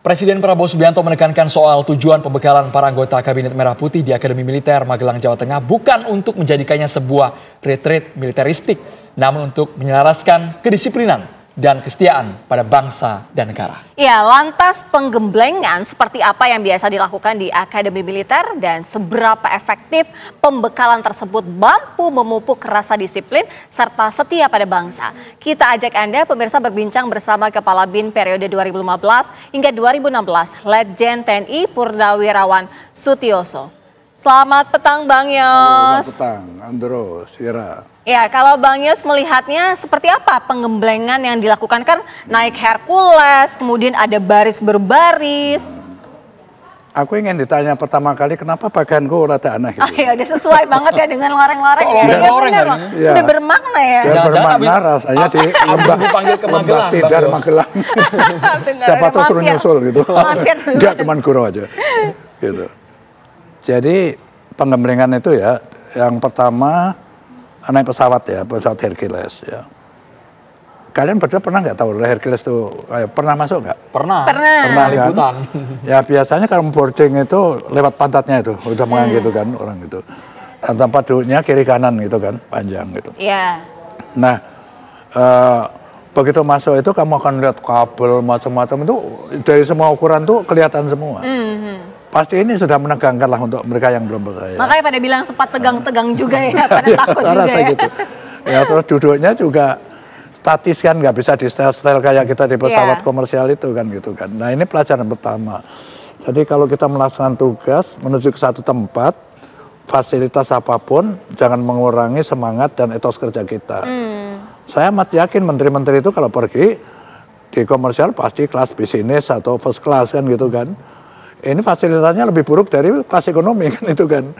Presiden Prabowo Subianto menekankan soal tujuan pembekalan para anggota Kabinet Merah Putih di Akademi Militer Magelang, Jawa Tengah bukan untuk menjadikannya sebuah retreat militeristik, namun untuk menyelaraskan kedisiplinan dan kesetiaan pada bangsa dan negara. Ya, lantas penggemblengan seperti apa yang biasa dilakukan di Akademi Militer dan seberapa efektif pembekalan tersebut mampu memupuk rasa disiplin serta setia pada bangsa. Kita ajak Anda pemirsa berbincang bersama Kepala BIN periode 2015 hingga 2016, Letjen TNI Purnawirawan Sutioso. Selamat petang Bang Yos. Selamat petang, Andro, Sira. Ya, kalau Bang Yos melihatnya seperti apa penggemblengan yang dilakukan, kan naik Hercules, kemudian ada baris berbaris. Aku ingin ditanya pertama kali kenapa pakaianku rada aneh gitu. Oh iya, udah sesuai banget ya dengan loreng-loreng ya. Iya, Benar loh. Ya. Sudah bermakna ya. Dan bermakna rasanya di lembah dipanggil ke Magelang, Tidar Bang Yos. Magelang. Benar, Siapa ada tuh suruh mampir. nyusul gitu. Mampir duluan. Enggak, cuman guru aja. Gitu. Jadi penggemblengan itu ya, yang pertama naik pesawat ya, pesawat Hercules ya. Kalian berdua pernah nggak tahu Hercules itu pernah masuk nggak? Pernah. Pernah kan? Liputan. Ya biasanya kalau boarding itu lewat pantatnya itu, udah gitu kan orang itu. Dan tempat duduknya kiri kanan gitu kan, panjang gitu. Iya. Nah, begitu masuk itu kamu akan lihat kabel macam-macam itu dari semua ukuran tuh kelihatan semua. Pasti ini sudah menegangkan lah untuk mereka yang belum percaya. Makanya pada bilang sempat tegang-tegang juga ya, pada takut juga Rasa ya. gitu. Ya terus duduknya juga statis kan, nggak bisa di style kayak kita di pesawat komersial itu kan gitu kan. Nah ini pelajaran pertama. Jadi kalau kita melaksanakan tugas menuju ke satu tempat, fasilitas apapun jangan mengurangi semangat dan etos kerja kita. Saya amat yakin menteri-menteri itu kalau pergi di komersial pasti kelas bisnis atau first class kan gitu kan. Ini fasilitasnya lebih buruk dari kelas ekonomi kan itu kan.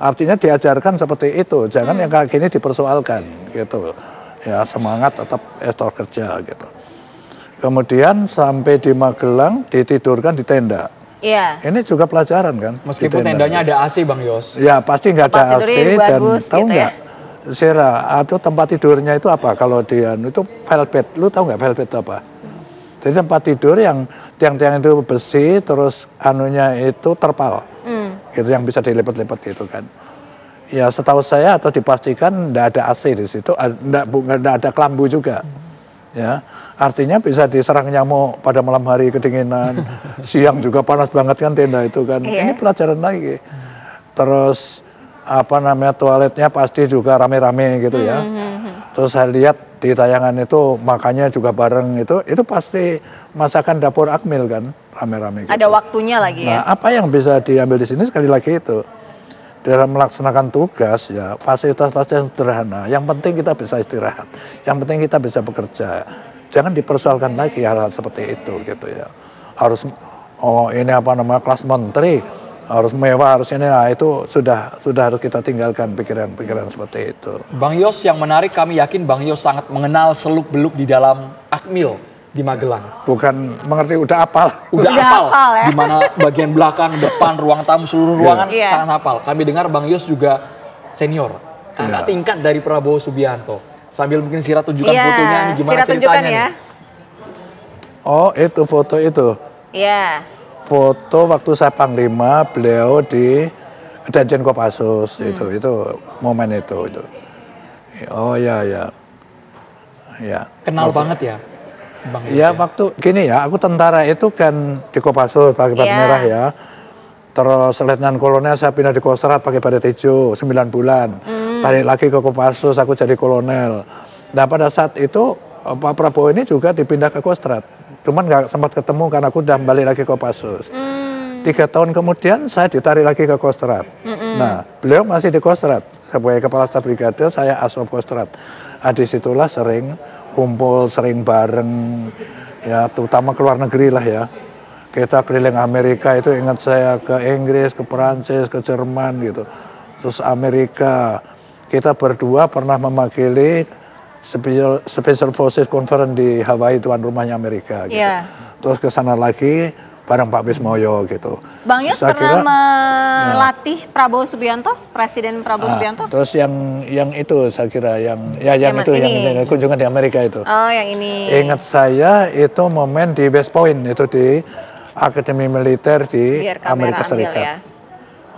Artinya diajarkan seperti itu, jangan yang kayak gini dipersoalkan gitu. Ya semangat tetap etos kerja gitu. Kemudian sampai di Magelang ditidurkan di tenda. Iya. Ini juga pelajaran kan. Meskipun tendanya ada AC Bang Yos. Ya pasti nggak ada AC dan tahu gitu nggak? Sera, atau tempat tidurnya itu apa? Kalau dia itu velvet, lu tahu nggak velvet itu apa? Jadi tempat tidur yang tiang-tiang itu besi, terus anunya itu terpal, gitu yang bisa dilipat-lipat gitu kan. Ya setahu saya atau dipastikan nggak ada AC di situ, nggak ada kelambu juga, ya. Artinya bisa diserang nyamuk pada malam hari kedinginan, siang juga panas banget kan tenda itu kan. Ini pelajaran lagi. Terus apa namanya toiletnya pasti juga rame-rame gitu ya. Terus saya lihat di tayangan itu makannya juga bareng itu pasti masakan dapur Akmil kan rame-rame. Gitu. Ada waktunya lagi ya. Nah apa yang bisa diambil di sini sekali lagi itu dalam melaksanakan tugas ya fasilitas-fasilitas sederhana. Yang penting kita bisa istirahat, yang penting kita bisa bekerja. Jangan dipersoalkan lagi hal-hal seperti itu gitu ya. Harus ini apa namanya kelas menteri harus mewah harus ini, nah itu sudah harus kita tinggalkan pikiran-pikiran seperti itu. Bang Yos, yang menarik kami yakin Bang Yos sangat mengenal seluk-beluk di dalam Akmil di Magelang. Bukan mengerti, udah hafal. Udah hafal ya. di mana bagian belakang, depan, ruang tamu, seluruh ruangan sangat hafal. Kami dengar Bang Yos juga senior, kakak tingkat dari Prabowo Subianto. Sambil mungkin Sira tunjukkan fotonya nih, gimana ceritanya nih. Oh itu foto itu. Iya. Foto waktu saya Panglima, beliau di Danjen Kopassus itu momen itu. Oh ya. Kenal banget ya, Bang Yos. Ya waktu gini ya, aku tentara itu kan di Kopassus pakai baret merah ya. Terus letnan kolonel saya pindah di Kostrad pakai baret hijau 9 bulan. Balik lagi ke Kopassus aku jadi kolonel. Nah pada saat itu Pak Prabowo ini juga dipindah ke Kostrad. Cuman nggak sempat ketemu karena aku udah balik lagi ke Kopassus. 3 tahun kemudian saya ditarik lagi ke Kostrad. Nah beliau masih di Kostrad. Sebagai kepala staf brigade saya Asop Kostrad. Disitulah sering kumpul, sering bareng. Ya terutama ke luar negeri lah ya. Kita keliling Amerika itu ingat saya ke Inggris, ke Perancis, ke Jerman gitu. Terus Amerika. Kita berdua pernah mewakili Special Forces Conference di Hawaii, tuan rumahnya Amerika gitu. Terus ke sana lagi bareng Pak Wismoyo gitu. Bang Yos pernah melatih Prabowo Subianto, Presiden Prabowo Subianto? Terus yang itu saya kira yang kunjungan di Amerika itu. Oh yang ini. Ingat saya itu momen di West Point itu di Akademi Militer di Biar kamera Amerika ambil Serikat. ya.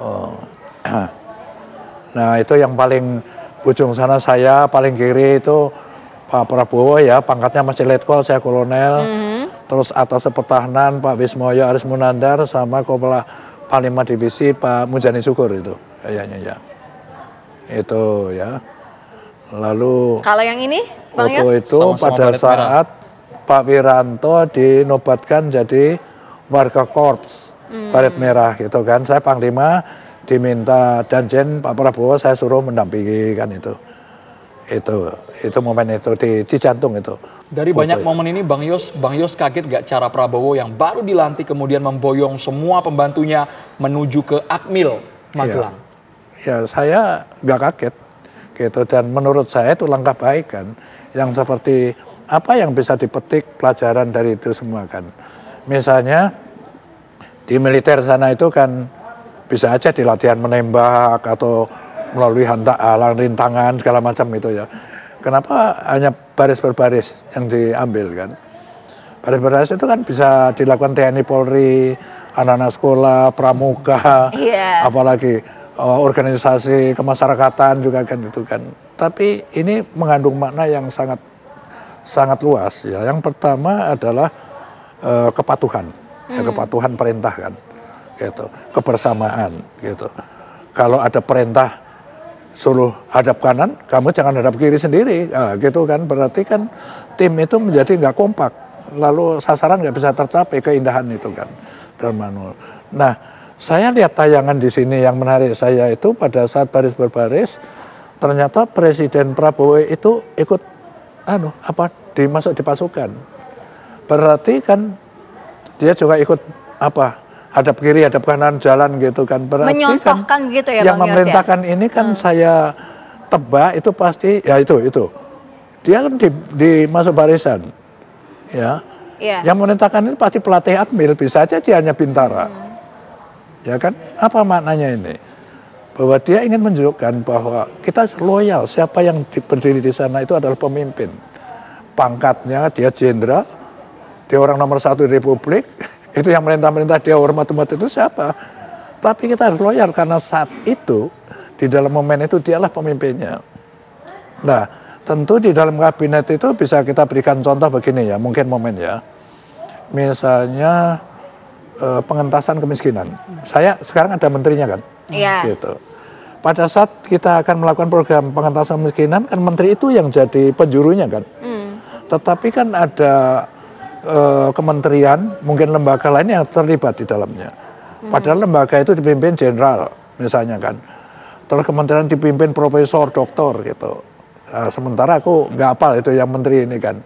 Oh. Nah itu yang paling ujung sana saya, paling kiri itu Pak Prabowo ya, pangkatnya masih letkol, saya kolonel. Terus atas pertahanan Pak Wismoyo Aris Munandar sama Kepala Panglima Divisi Pak Mujani Syukur itu kayaknya ya. Itu ya. Lalu Kalau yang ini, Bang foto Yos? itu Sama-sama pada baret merah. saat Pak Wiranto dinobatkan jadi warga korps baret merah gitu kan. Saya Panglima diminta Danjen Pak Prabowo, saya suruh mendampingi kan itu. Itu momen itu di jantung itu. Dari Foto banyak itu. momen ini Bang Yos kaget gak cara Prabowo yang baru dilantik kemudian memboyong semua pembantunya menuju ke Akmil, Magelang? Ya saya nggak kaget gitu, dan menurut saya itu langkah baik kan, yang seperti apa yang bisa dipetik pelajaran dari itu semua kan. Misalnya di militer sana itu kan bisa aja di latihan menembak atau melalui halang rintangan segala macam itu ya. Kenapa hanya baris per baris yang diambil kan? Baris per baris itu kan bisa dilakukan TNI Polri, anak-anak sekolah, pramuka, Iya. apalagi organisasi kemasyarakatan juga kan itu kan. Tapi ini mengandung makna yang sangat luas ya. Yang pertama adalah kepatuhan, ya, kepatuhan perintah kan, gitu, kebersamaan gitu. Kalau ada perintah suruh hadap kanan, kamu jangan hadap kiri sendiri, nah, gitu kan. Berarti kan tim itu menjadi nggak kompak, lalu sasaran nggak bisa tercapai, keindahan itu kan. Nah, saya lihat tayangan di sini yang menarik saya itu pada saat baris berbaris, ternyata Presiden Prabowo itu ikut masuk di pasukan. Berarti kan dia juga ikut hadap kiri, hadap kanan, jalan gitu kan. Berarti Menyontohkan kan begitu ya yang Bang Yos ya? memerintahkan ini kan saya tebak itu pasti ya itu. Dia kan di masuk barisan. Ya. Iya. Yang memerintahkan ini pasti pelatih Akmil, bisa aja dia hanya Bintara. Ya kan? Apa maknanya ini? Bahwa dia ingin menunjukkan bahwa kita loyal, siapa yang berdiri di sana itu adalah pemimpin. Pangkatnya dia jenderal, dia orang nomor 1 di Republik, itu yang merintah-merintah dia hormat itu siapa? Tapi kita harus loyal karena saat itu di dalam momen itu dialah pemimpinnya. Nah, tentu di dalam kabinet itu bisa kita berikan contoh begini ya, mungkin momen ya. Misalnya pengentasan kemiskinan. Saya sekarang ada menterinya kan? Iya. Gitu. Pada saat kita akan melakukan program pengentasan kemiskinan kan menteri itu yang jadi penjurunya kan. Tetapi kan ada kementerian, mungkin lembaga lain yang terlibat di dalamnya. Padahal lembaga itu dipimpin jenderal misalnya kan. Terus kementerian dipimpin profesor, doktor gitu. Nah, sementara aku nggak hafal itu yang menteri ini kan.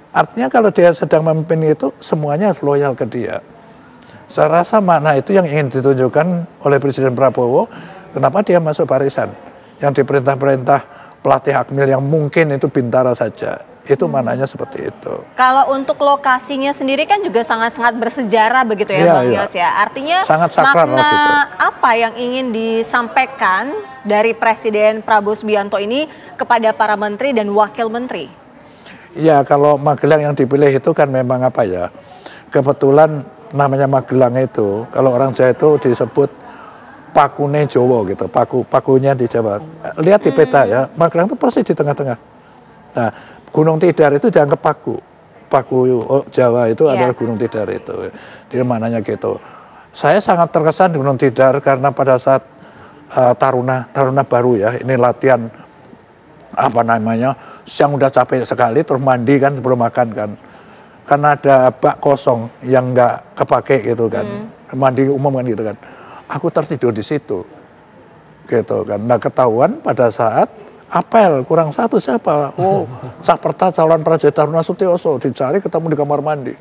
Artinya kalau dia sedang memimpin itu semuanya loyal ke dia. Saya rasa makna itu yang ingin ditunjukkan oleh Presiden Prabowo. Kenapa dia masuk barisan? Yang diperintah-perintah pelatih Akmil yang mungkin itu Bintara saja. Itu maknanya seperti itu. Kalau untuk lokasinya sendiri kan juga sangat-sangat bersejarah begitu ya Iya, Bang iya. Yos ya. Artinya Sangat sakral makna lah gitu. apa yang ingin disampaikan dari Presiden Prabowo Subianto ini kepada para menteri dan wakil menteri? Ya kalau Magelang yang dipilih itu kan memang kebetulan namanya Magelang itu, kalau orang Jawa itu disebut Pakune Jawa gitu, pakunya di Jawa. Lihat di peta ya, Magelang itu persis di tengah-tengah. Nah, Gunung Tidar itu dianggap paku Jawa itu adalah Gunung Tidar itu. Jadi maknanya gitu. Saya sangat terkesan di Gunung Tidar karena pada saat taruna baru ya, ini latihan siang udah capek sekali, terus mandi kan sebelum makan kan. Karena ada bak kosong yang nggak kepake gitu kan, mandi umum kan gitu kan. Aku tertidur di situ, gitu kan. Nah ketahuan pada saat apel kurang satu siapa? Oh, Saperta calon prajurit Taruna Sutioso dicari ketemu di kamar mandi.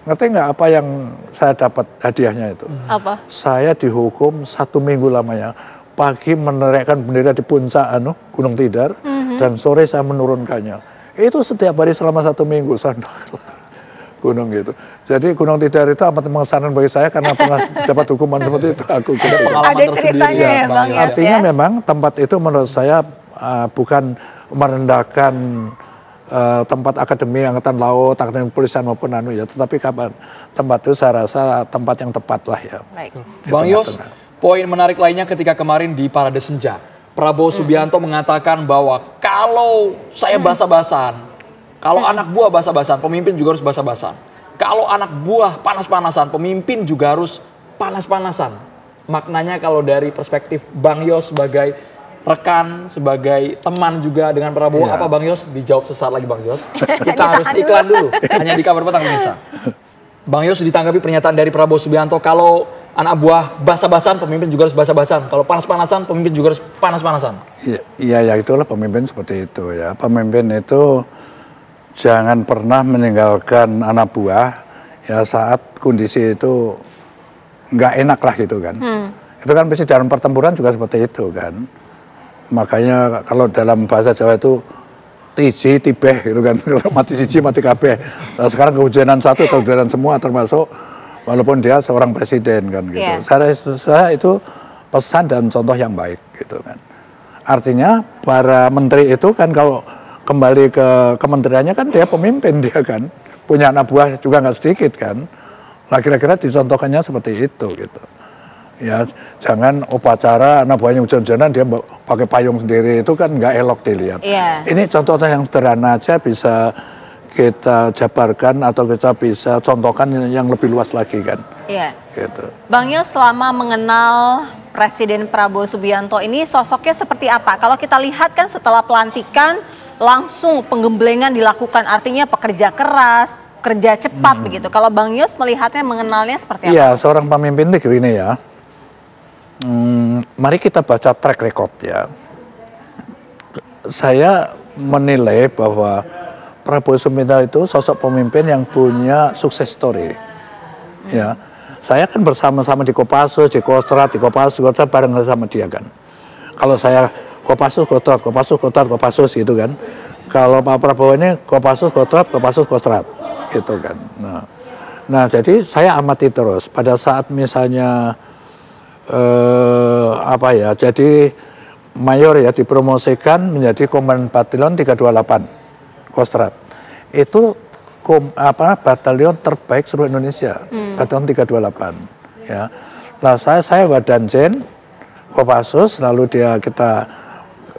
Ngerti nggak apa yang saya dapat hadiahnya itu? Apa? Saya dihukum 1 minggu lamanya. Pagi menaikkan bendera di puncak Gunung Tidar dan sore saya menurunkannya. Itu setiap hari selama 1 minggu saya gunung gitu. Jadi Gunung Tidar itu amat mengesankan bagi saya karena pernah dapat hukuman seperti itu. Aku Pengalaman Ada ceritanya ya Bang Yos artinya ya? memang tempat itu menurut saya bukan merendahkan tempat akademi angkatan laut, akademi kepolisian maupun anu ya, tetapi kapan tempat itu saya rasa tempat yang tepat lah ya. Baik. Bang Yos, poin menarik lainnya ketika kemarin di Parade Senja, Prabowo Subianto mengatakan bahwa kalau saya basa-basan, kalau anak buah basa-basan, pemimpin juga harus basa-basan. Kalau anak buah panas-panasan, pemimpin juga harus panas-panasan. Maknanya kalau dari perspektif Bang Yos sebagai rekan, sebagai teman juga dengan Prabowo, apa Bang Yos? Dijawab sesaat lagi Bang Yos. Kita harus iklan dulu, hanya di Kabar Petang Pemirsa. Bang Yos ditanggapi pernyataan dari Prabowo Subianto, kalau anak buah basa-basan, pemimpin juga harus basa-basan. Kalau panas-panasan, pemimpin juga harus panas-panasan. Iya, ya itulah pemimpin seperti itu ya. Pemimpin itu jangan pernah meninggalkan anak buah ya saat kondisi itu nggak enak lah gitu kan. Itu kan pasti dalam pertempuran juga seperti itu kan. Makanya kalau dalam bahasa Jawa itu tiji tibeh gitu kan, kalau mati siji mati kabeh. Nah, sekarang kehujanan satu, kehujanan semua termasuk walaupun dia seorang presiden kan gitu. Saya itu pesan dan contoh yang baik gitu kan. Artinya para menteri itu kan kalau kembali ke kementeriannya kan dia pemimpin dia kan, punya anak buah juga nggak sedikit kan. Nah kira-kira dicontohkannya seperti itu gitu. Ya jangan upacara anak buahnya hujan-hujanan dia pakai payung sendiri, itu kan nggak elok dilihat. Ini contoh yang sederhana aja bisa kita jabarkan atau kita bisa contohkan yang lebih luas lagi kan. Gitu. Bang Yos selama mengenal Presiden Prabowo Subianto ini sosoknya seperti apa? Kalau kita lihat kan setelah pelantikan langsung penggemblengan dilakukan, artinya pekerja keras, kerja cepat begitu. Kalau Bang Yos melihatnya, mengenalnya seperti apa? Iya, seorang pemimpin itu gini ya. Mari kita baca track record ya. Saya menilai bahwa Prabowo Subianto itu sosok pemimpin yang punya sukses story. Ya, saya kan bersama-sama di Kopassus, di Kostrad, bareng sama dia kan. Kalau saya Kopassus, Kopassus gitu kan. Kalau Pak Prabowo ini Kopassus, Kostrad gitu kan. Nah, jadi saya amati terus pada saat misalnya jadi mayor ya dipromosikan menjadi Komandan Batalion 328 Kostrad. Itu batalion terbaik seluruh Indonesia, Batalion 328 ya. Nah, saya Wadanjen Kopassus, lalu kita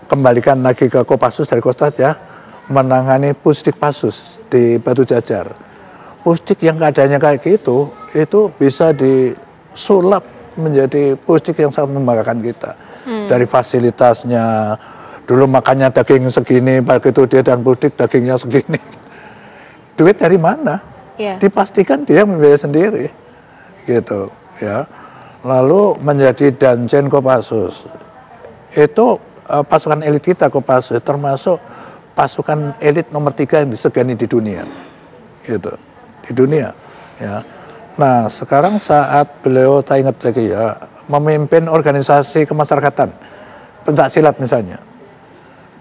kembalikan lagi ke Kopassus dari Kostrad ya, menangani Pusdik Passus di Batu Jajar. Pusdik yang keadaannya kayak gitu, itu bisa disulap menjadi pusdik yang sangat membanggakan kita. Dari fasilitasnya, dulu makannya daging segini, begitu dia dan pusdik dagingnya segini. Duit dari mana? Dipastikan dia membiayai sendiri, gitu ya. Lalu menjadi Danjen Kopassus. Itu pasukan elit kita Kopassus, termasuk pasukan elit nomor 3 yang disegani di dunia, gitu, di dunia ya. Nah sekarang saat beliau, tak ingat lagi ya, memimpin organisasi kemasyarakatan pencak silat misalnya,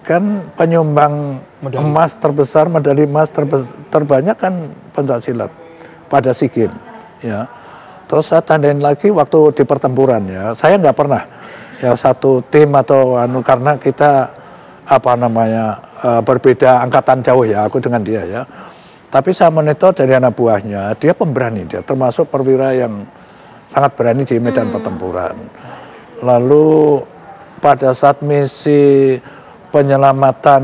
kan penyumbang emas terbesar, medali emas terbanyak kan pencak silat pada SEA Games ya. Terus saya tandain lagi waktu di pertempuran ya, saya nggak pernah ya satu tim atau karena kita berbeda angkatan jauh ya aku dengan dia ya. Tapi saya monitor dari anak buahnya, dia pemberani, dia termasuk perwira yang sangat berani di medan pertempuran. Lalu pada saat misi penyelamatan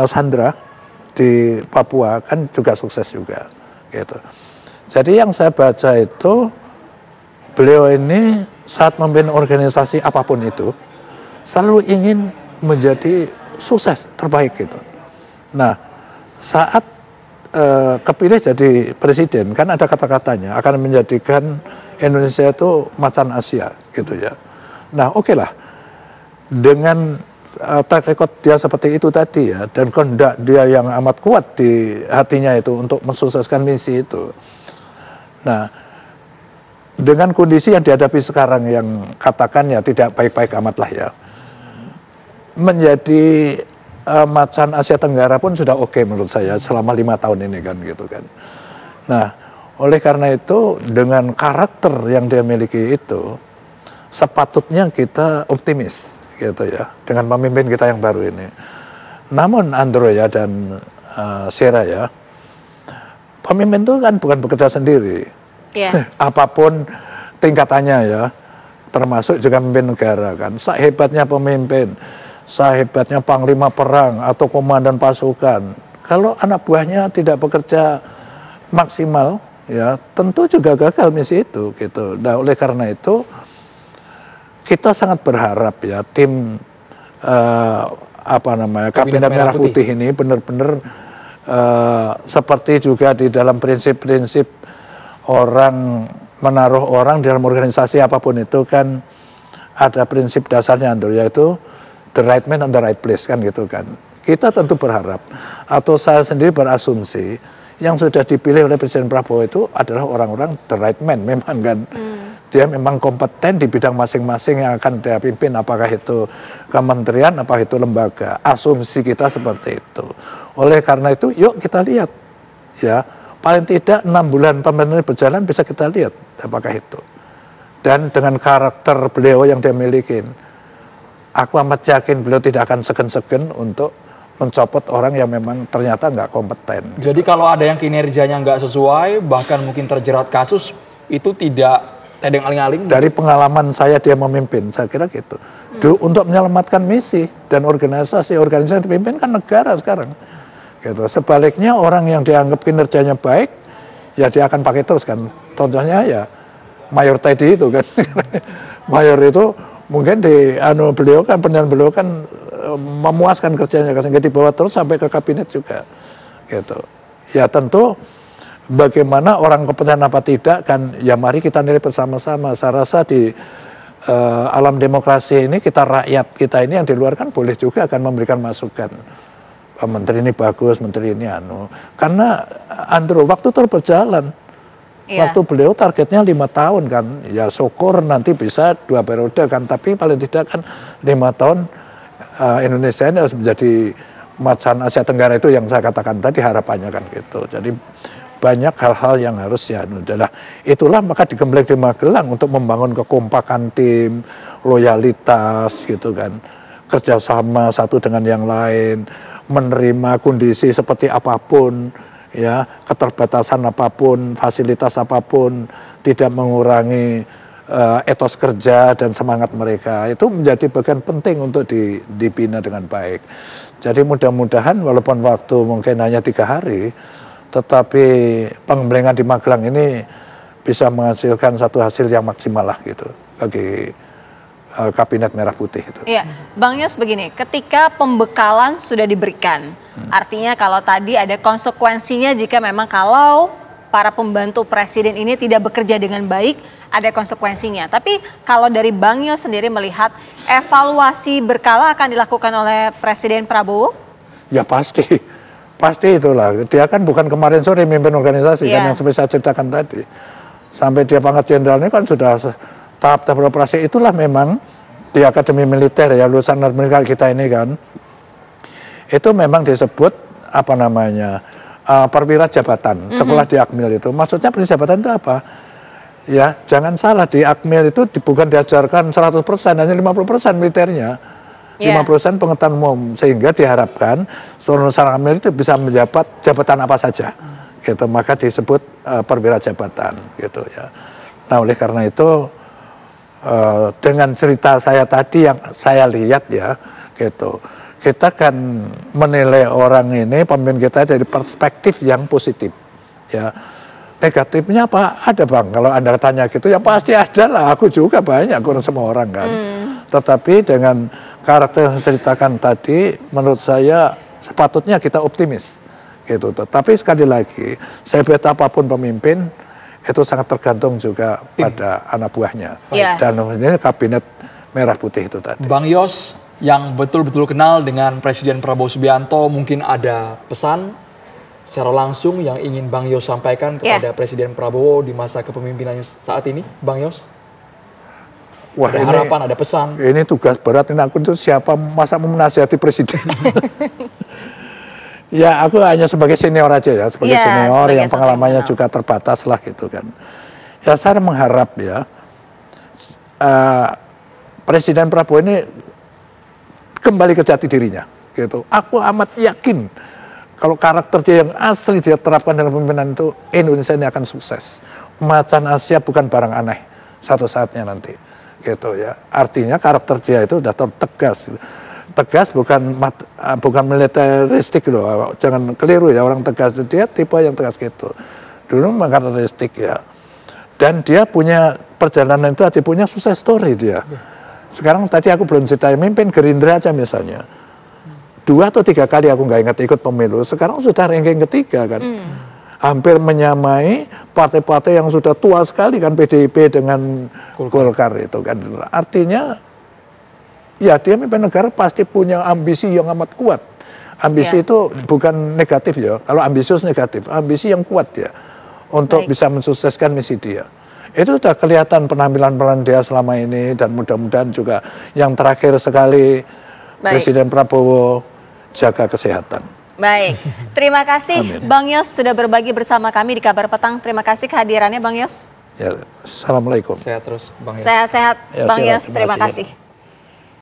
Sandra di Papua kan juga sukses juga gitu. Jadi yang saya baca itu beliau ini saat memimpin organisasi apapun itu selalu ingin menjadi sukses terbaik gitu. Nah, saat kepilih jadi presiden kan ada kata-katanya akan menjadikan Indonesia itu macan Asia gitu ya. Nah, oke lah. Dengan track record dia seperti itu tadi ya, dan kehendak dia yang amat kuat di hatinya itu untuk mensukseskan misi itu. Nah, dengan kondisi yang dihadapi sekarang yang katakan ya tidak baik-baik amat lah ya, menjadi macan Asia Tenggara pun sudah oke menurut saya selama 5 tahun ini kan gitu kan. Nah, oleh karena itu dengan karakter yang dia miliki itu sepatutnya kita optimis gitu ya dengan pemimpin kita yang baru ini. Namun Andro ya dan Sera ya, pemimpin itu kan bukan bekerja sendiri. Apapun tingkatannya ya, termasuk juga pemimpin negara kan. Sehebatnya pemimpin, sehebatnya panglima perang atau komandan pasukan, kalau anak buahnya tidak bekerja maksimal, ya tentu juga gagal misi itu gitu. Nah, oleh karena itu kita sangat berharap ya tim Kabinet Merah Putih ini benar-benar seperti juga di dalam prinsip-prinsip orang menaruh orang dalam organisasi apapun itu kan ada prinsip dasarnya Andro, yaitu the right man on the right place kan gitu kan. Kita tentu berharap atau saya sendiri berasumsi yang sudah dipilih oleh Presiden Prabowo itu adalah orang-orang the right man memang kan. Dia memang kompeten di bidang masing-masing yang akan dia pimpin, apakah itu kementerian, apakah itu lembaga. Asumsi kita seperti itu. Oleh karena itu yuk kita lihat ya, paling tidak 6 bulan pemerintahan berjalan bisa kita lihat apakah itu. Dan dengan karakter beliau yang dia miliki, aku amat yakin beliau tidak akan segen-segen untuk mencopot orang yang memang ternyata nggak kompeten. Jadi kalau ada yang kinerjanya nggak sesuai, bahkan mungkin terjerat kasus, itu tidak tedeng aling-aling? Dari pengalaman saya dia memimpin, saya kira gitu. Untuk menyelamatkan misi dan organisasi yang dipimpin kan negara sekarang. Gitu. Sebaliknya orang yang dianggap kinerjanya baik, ya dia akan pakai terus kan. Contohnya ya Mayor tadi itu kan. Mayor itu mungkin beliau kan memuaskan kerjanya sehingga dibawa terus sampai ke kabinet juga gitu. Ya tentu bagaimana orang kompeten apa tidak kan ya mari kita nilai bersama-sama. Saya rasa di alam demokrasi ini kita rakyat kita ini yang di luar kan boleh juga akan memberikan masukan. Menteri ini bagus, menteri ini karena Andro waktu terus berjalan. Waktu beliau targetnya 5 tahun kan, ya syukur nanti bisa 2 periode kan, tapi paling tidak kan 5 tahun Indonesia ini harus menjadi macan Asia Tenggara itu yang saya katakan tadi harapannya kan gitu. Jadi banyak hal-hal yang harus ya adalah itulah maka digembleng di Magelang untuk membangun kekompakan tim, loyalitas gitu kan, kerjasama satu dengan yang lain, menerima kondisi seperti apapun. Ya, keterbatasan apapun, fasilitas apapun, tidak mengurangi etos kerja dan semangat mereka. Itu menjadi bagian penting untuk dibina dengan baik. Jadi mudah-mudahan walaupun waktu mungkin hanya 3 hari, tetapi pengembangan di Magelang ini bisa menghasilkan satu hasil yang maksimal lah gitu bagi Kabinet Merah Putih itu. Iya, Bang Yos begini, ketika pembekalan sudah diberikan, artinya kalau tadi ada konsekuensinya jika memang kalau para pembantu presiden ini tidak bekerja dengan baik, ada konsekuensinya. Tapi kalau dari Bang Yos sendiri melihat evaluasi berkala akan dilakukan oleh Presiden Prabowo? Ya pasti itulah. Dia kan bukan kemarin sore memimpin organisasi kan yang seperti saya ceritakan tadi. Sampai dia pangkat jenderal ini kan sudah tahap-tahap operasi itulah memang di Akademi Militer ya lulusan militer kita ini kan itu memang disebut apa namanya perwira jabatan sekolah di Akmil itu. Maksudnya perwira jabatan itu apa? Ya jangan salah di Akmil itu bukan diajarkan 100% hanya 50% militernya. 50% pengetahuan umum sehingga diharapkan seluruh Akmil itu bisa menjabat jabatan apa saja. Gitu maka disebut perwira jabatan gitu ya. Nah oleh karena itu dengan cerita saya tadi yang saya lihat ya gitu kita kan menilai orang ini pemimpin kita dari perspektif yang positif ya. Negatifnya apa ada Bang kalau Anda tanya gitu ya pasti ada lah, aku juga banyak kurang semua orang kan. Tetapi dengan karakter yang saya ceritakan tadi menurut saya sepatutnya kita optimis gitu. Tetapi sekali lagi saya lihat apapun pemimpin itu sangat tergantung juga pada anak buahnya. Dan ini Kabinet Merah Putih itu tadi. Bang Yos yang betul-betul kenal dengan Presiden Prabowo Subianto, mungkin ada pesan secara langsung yang ingin Bang Yos sampaikan kepada Presiden Prabowo di masa kepemimpinannya saat ini, Bang Yos? Wah, ada harapan, ada pesan. Ini tugas berat ini aku itu siapa masa menasihati Presiden. Ya aku hanya sebagai senior aja ya, sebagai senior yang pengalamannya juga terbatas lah gitu kan. Ya saya mengharap ya Presiden Prabowo ini kembali ke jati dirinya gitu. Aku amat yakin kalau karakter dia yang asli dia terapkan dalam pemimpinan itu, Indonesia ini akan sukses. Macan Asia bukan barang aneh satu saatnya nanti, gitu ya. Artinya karakter dia itu udah tegas. Tegas bukan militeristik loh, jangan keliru ya, orang tegas itu dia tipe yang tegas gitu. Dulu memang karakteristik ya. Dan dia punya perjalanan itu, dia punya sukses story dia. Sekarang tadi aku belum ceritain, mimpin Gerindra aja misalnya. 2 atau 3 kali aku nggak ingat ikut pemilu, sekarang sudah ranking ketiga kan. Hampir menyamai partai-partai yang sudah tua sekali kan, PDIP dengan Golkar itu kan. Artinya ya dia mimpin negara pasti punya ambisi yang amat kuat. Ambisi itu bukan negatif ya, kalau ambisius negatif, ambisi yang kuat ya untuk bisa mensukseskan misi dia. Itu sudah kelihatan penampilan dia selama ini, dan mudah-mudahan juga yang terakhir sekali Presiden Prabowo jaga kesehatan. Baik, terima kasih Amin. Bang Yos sudah berbagi bersama kami di Kabar Petang. Terima kasih kehadirannya Bang Yos. Ya, assalamualaikum. Sehat terus Bang Yos. Sehat-sehat Ya, Bang siap, Yos, terima terima kasih. kasih.